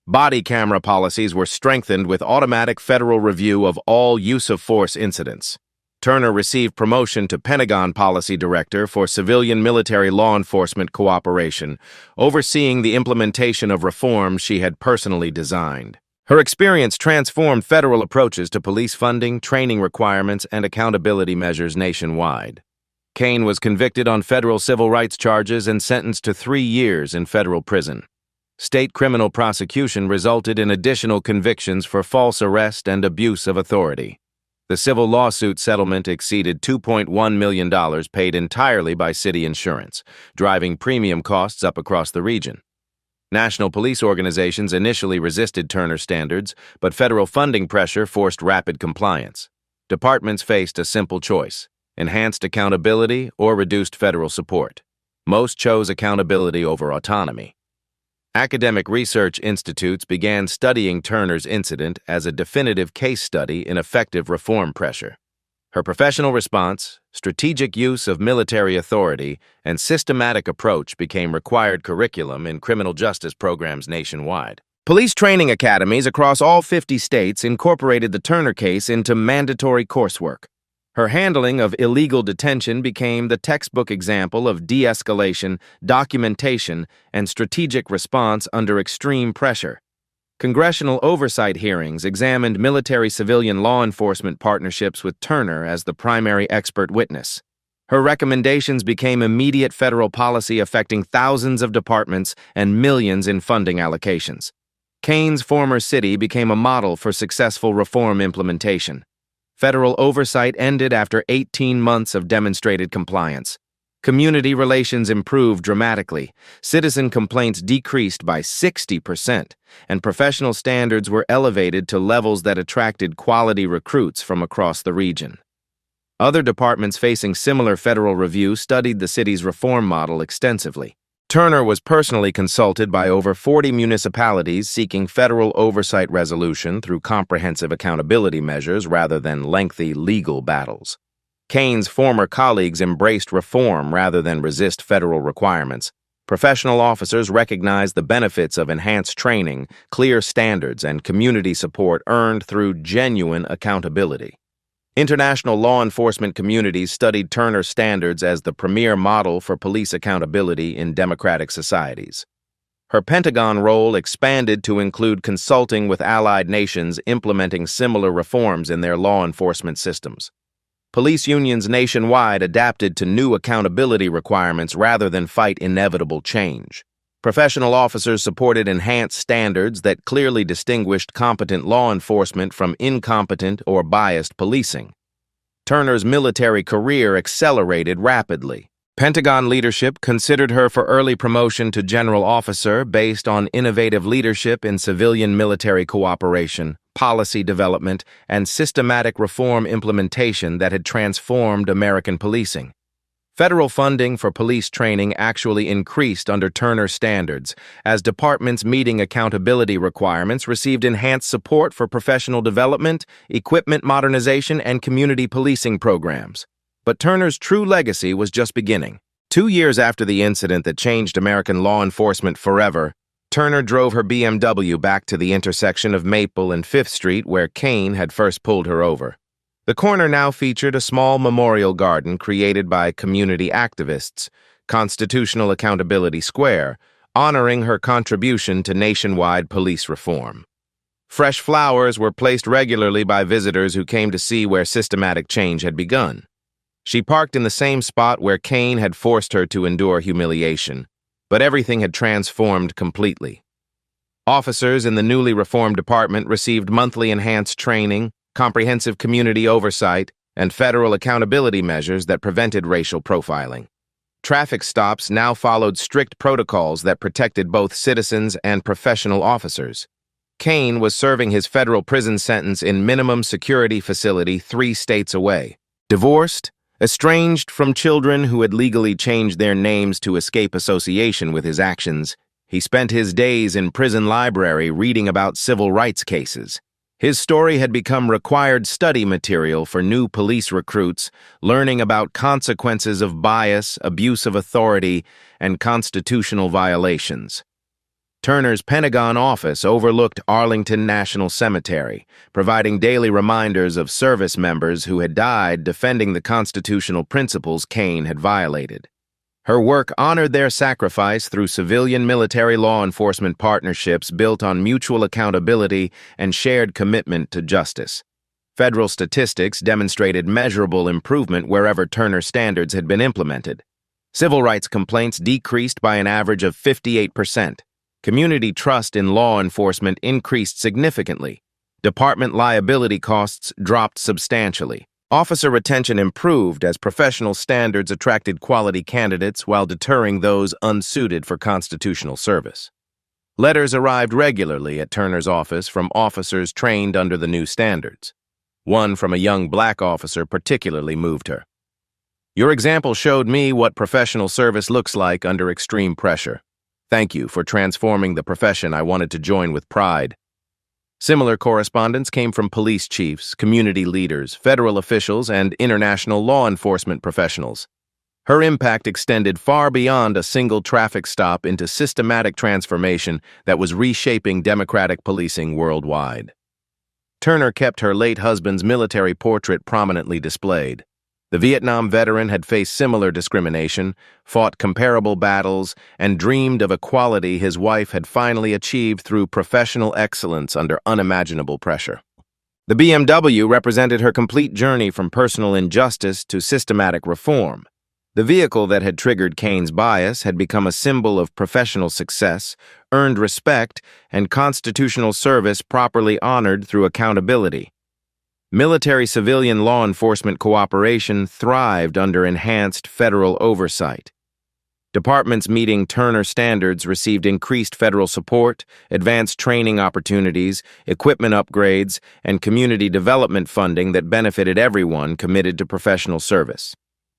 Body camera policies were strengthened with automatic federal review of all use-of-force incidents. Turner received promotion to Pentagon Policy Director for Civilian-Military Law Enforcement Cooperation, overseeing the implementation of reforms she had personally designed. Her experience transformed federal approaches to police funding, training requirements, and accountability measures nationwide. Kane was convicted on federal civil rights charges and sentenced to 3 years in federal prison. State criminal prosecution resulted in additional convictions for false arrest and abuse of authority. The civil lawsuit settlement exceeded $2.1 million paid entirely by city insurance, driving premium costs up across the region. National police organizations initially resisted Turner Standards, but federal funding pressure forced rapid compliance. Departments faced a simple choice: enhanced accountability or reduced federal support. Most chose accountability over autonomy. Academic research institutes began studying Turner's incident as a definitive case study in effective reform pressure. Her professional response, strategic use of military authority, and systematic approach became required curriculum in criminal justice programs nationwide. Police training academies across all 50 states incorporated the Turner case into mandatory coursework. Her handling of illegal detention became the textbook example of de-escalation, documentation, and strategic response under extreme pressure. Congressional oversight hearings examined military-civilian law enforcement partnerships with Turner as the primary expert witness. Her recommendations became immediate federal policy affecting thousands of departments and millions in funding allocations. Kane's former city became a model for successful reform implementation. Federal oversight ended after 18 months of demonstrated compliance. Community relations improved dramatically, citizen complaints decreased by 60%, and professional standards were elevated to levels that attracted quality recruits from across the region. Other departments facing similar federal review studied the city's reform model extensively. Turner was personally consulted by over 40 municipalities seeking federal oversight resolution through comprehensive accountability measures rather than lengthy legal battles. Kane's former colleagues embraced reform rather than resist federal requirements. Professional officers recognized the benefits of enhanced training, clear standards, and community support earned through genuine accountability. International law enforcement communities studied Turner Standards as the premier model for police accountability in democratic societies. Her Pentagon role expanded to include consulting with allied nations implementing similar reforms in their law enforcement systems. Police unions nationwide adapted to new accountability requirements rather than fight inevitable change. Professional officers supported enhanced standards that clearly distinguished competent law enforcement from incompetent or biased policing. Turner's military career accelerated rapidly. Pentagon leadership considered her for early promotion to general officer based on innovative leadership in civilian-military cooperation, policy development, and systematic reform implementation that had transformed American policing. Federal funding for police training actually increased under Turner standards, as departments meeting accountability requirements received enhanced support for professional development, equipment modernization, and community policing programs. But Turner's true legacy was just beginning. 2 years after the incident that changed American law enforcement forever, Turner drove her BMW back to the intersection of Maple and 5th Street where Kane had first pulled her over. The corner now featured a small memorial garden created by community activists, Constitutional Accountability Square, honoring her contribution to nationwide police reform. Fresh flowers were placed regularly by visitors who came to see where systematic change had begun. She parked in the same spot where Kane had forced her to endure humiliation, but everything had transformed completely. Officers in the newly reformed department received monthly enhanced training, comprehensive community oversight, and federal accountability measures that prevented racial profiling. Traffic stops now followed strict protocols that protected both citizens and professional officers. Kane was serving his federal prison sentence in minimum security facility 3 states away. Divorced, estranged from children who had legally changed their names to escape association with his actions, he spent his days in prison library reading about civil rights cases. His story had become required study material for new police recruits, learning about consequences of bias, abuse of authority, and constitutional violations. Turner's Pentagon office overlooked Arlington National Cemetery, providing daily reminders of service members who had died defending the constitutional principles Kane had violated. Her work honored their sacrifice through civilian-military law enforcement partnerships built on mutual accountability and shared commitment to justice. Federal statistics demonstrated measurable improvement wherever Turner standards had been implemented. Civil rights complaints decreased by an average of 58%. Community trust in law enforcement increased significantly. Department liability costs dropped substantially. Officer retention improved as professional standards attracted quality candidates while deterring those unsuited for constitutional service. Letters arrived regularly at Turner's office from officers trained under the new standards. One from a young black officer particularly moved her. "Your example showed me what professional service looks like under extreme pressure. Thank you for transforming the profession I wanted to join with pride." Similar correspondence came from police chiefs, community leaders, federal officials, and international law enforcement professionals. Her impact extended far beyond a single traffic stop into systematic transformation that was reshaping democratic policing worldwide. Turner kept her late husband's military portrait prominently displayed. The Vietnam veteran had faced similar discrimination, fought comparable battles, and dreamed of equality his wife had finally achieved through professional excellence under unimaginable pressure. The BMW represented her complete journey from personal injustice to systematic reform. The vehicle that had triggered Kane's bias had become a symbol of professional success, earned respect, and constitutional service properly honored through accountability. Military-civilian law enforcement cooperation thrived under enhanced federal oversight. Departments meeting Turner standards received increased federal support, advanced training opportunities, equipment upgrades, and community development funding that benefited everyone committed to professional service.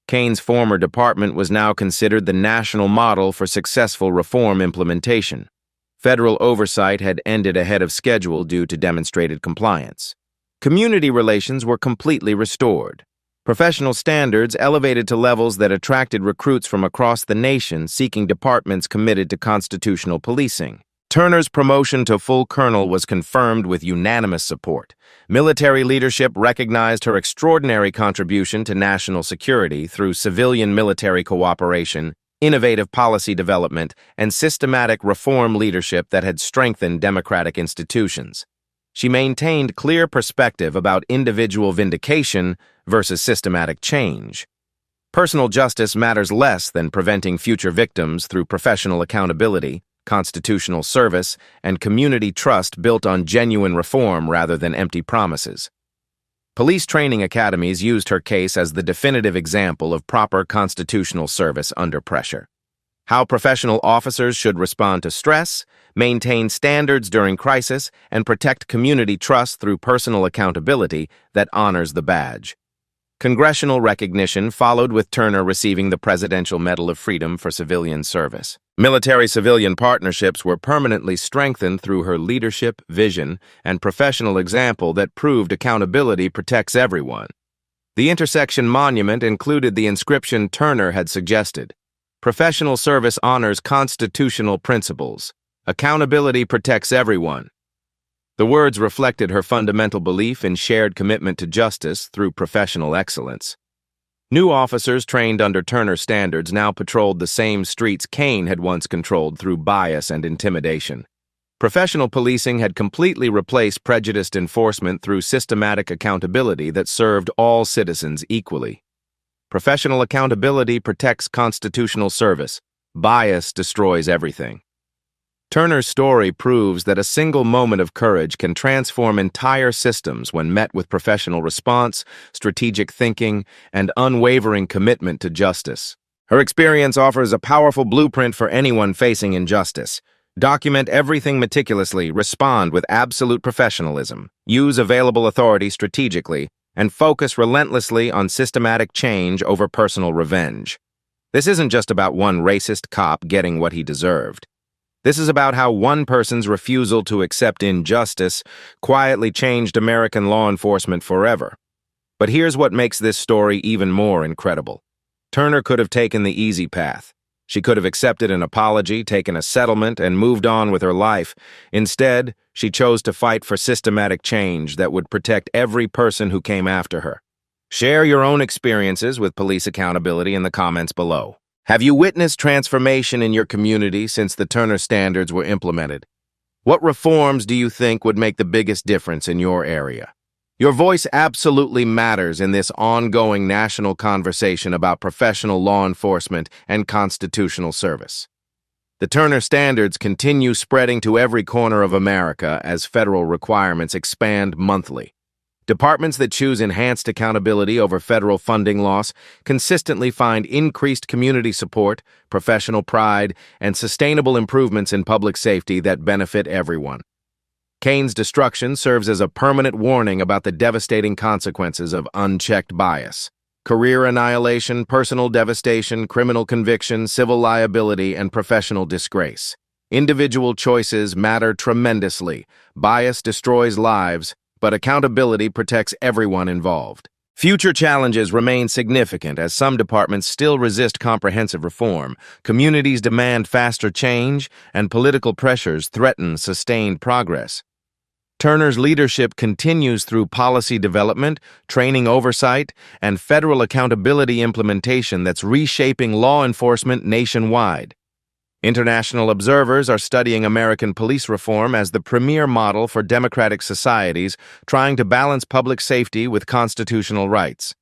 Kane's former department was now considered the national model for successful reform implementation. Federal oversight had ended ahead of schedule due to demonstrated compliance. Community relations were completely restored. Professional standards elevated to levels that attracted recruits from across the nation seeking departments committed to constitutional policing. Turner's promotion to full colonel was confirmed with unanimous support. Military leadership recognized her extraordinary contribution to national security through civilian-military cooperation, innovative policy development, and systematic reform leadership that had strengthened democratic institutions. She maintained clear perspective about individual vindication versus systematic change. Personal justice matters less than preventing future victims through professional accountability, constitutional service, and community trust built on genuine reform rather than empty promises. Police training academies used her case as the definitive example of proper constitutional service under pressure. How professional officers should respond to stress, maintain standards during crisis, and protect community trust through personal accountability that honors the badge. Congressional recognition followed with Turner receiving the Presidential Medal of Freedom for civilian service. Military-civilian partnerships were permanently strengthened through her leadership, vision, and professional example that proved accountability protects everyone. The intersection monument included the inscription Turner had suggested. Professional service honors constitutional principles. Accountability protects everyone. The words reflected her fundamental belief in shared commitment to justice through professional excellence. New officers trained under Turner's standards now patrolled the same streets Kane had once controlled through bias and intimidation. Professional policing had completely replaced prejudiced enforcement through systematic accountability that served all citizens equally. Professional accountability protects constitutional service. Bias destroys everything. Turner's story proves that a single moment of courage can transform entire systems when met with professional response, strategic thinking, and unwavering commitment to justice. Her experience offers a powerful blueprint for anyone facing injustice. Document everything meticulously, respond with absolute professionalism, use available authority strategically, and focus relentlessly on systematic change over personal revenge. This isn't just about one racist cop getting what he deserved. This is about how one person's refusal to accept injustice quietly changed American law enforcement forever. But here's what makes this story even more incredible. Turner could have taken the easy path. She could have accepted an apology, taken a settlement, and moved on with her life. Instead, she chose to fight for systematic change that would protect every person who came after her. Share your own experiences with police accountability in the comments below. Have you witnessed transformation in your community since the Turner standards were implemented? What reforms do you think would make the biggest difference in your area? Your voice absolutely matters in this ongoing national conversation about professional law enforcement and constitutional service. The Turner standards continue spreading to every corner of America as federal requirements expand monthly. Departments that choose enhanced accountability over federal funding loss consistently find increased community support, professional pride, and sustainable improvements in public safety that benefit everyone. Kane's destruction serves as a permanent warning about the devastating consequences of unchecked bias. Career annihilation, personal devastation, criminal conviction, civil liability, and professional disgrace. Individual choices matter tremendously. Bias destroys lives, but accountability protects everyone involved. Future challenges remain significant as some departments still resist comprehensive reform, communities demand faster change, and political pressures threaten sustained progress. Turner's leadership continues through policy development, training oversight, and federal accountability implementation that's reshaping law enforcement nationwide. International observers are studying American police reform as the premier model for democratic societies trying to balance public safety with constitutional rights.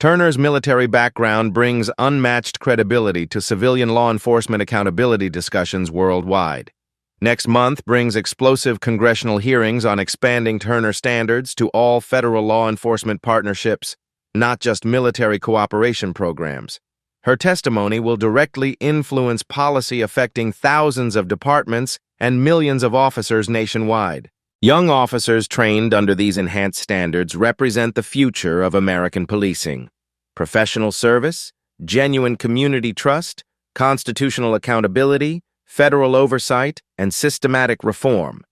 Turner's military background brings unmatched credibility to civilian law enforcement accountability discussions worldwide. Next month brings explosive congressional hearings on expanding Turner standards to all federal law enforcement partnerships, not just military cooperation programs. Her testimony will directly influence policy affecting thousands of departments and millions of officers nationwide. Young officers trained under these enhanced standards represent the future of American policing. Professional service, genuine community trust, constitutional accountability, federal oversight, and systematic reform.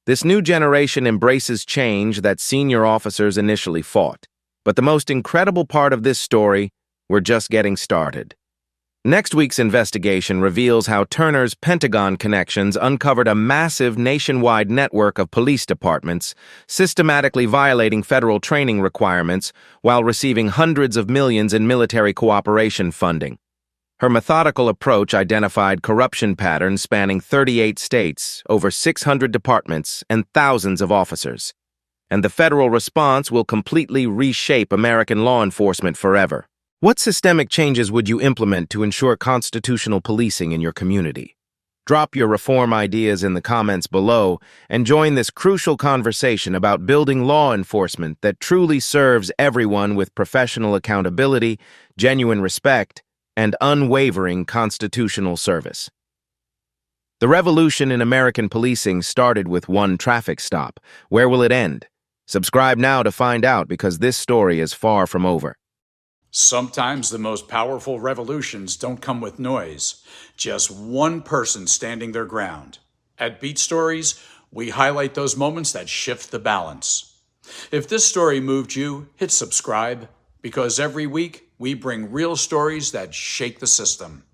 This new generation embraces change that senior officers initially fought. But the most incredible part of this story, we're just getting started. Next week's investigation reveals how Turner's Pentagon connections uncovered a massive nationwide network of police departments, systematically violating federal training requirements while receiving hundreds of millions in military cooperation funding. Her methodical approach identified corruption patterns spanning 38 states, over 600 departments, and thousands of officers. And the federal response will completely reshape American law enforcement forever. What systemic changes would you implement to ensure constitutional policing in your community? Drop your reform ideas in the comments below and join this crucial conversation about building law enforcement that truly serves everyone with professional accountability, genuine respect, and unwavering constitutional service. The revolution in American policing started with one traffic stop. Where will it end? Subscribe now to find out, because this story is far from over. Sometimes the most powerful revolutions don't come with noise, just one person standing their ground. At Beat Stories, we highlight those moments that shift the balance. If this story moved you, hit subscribe, because every week we bring real stories that shake the system.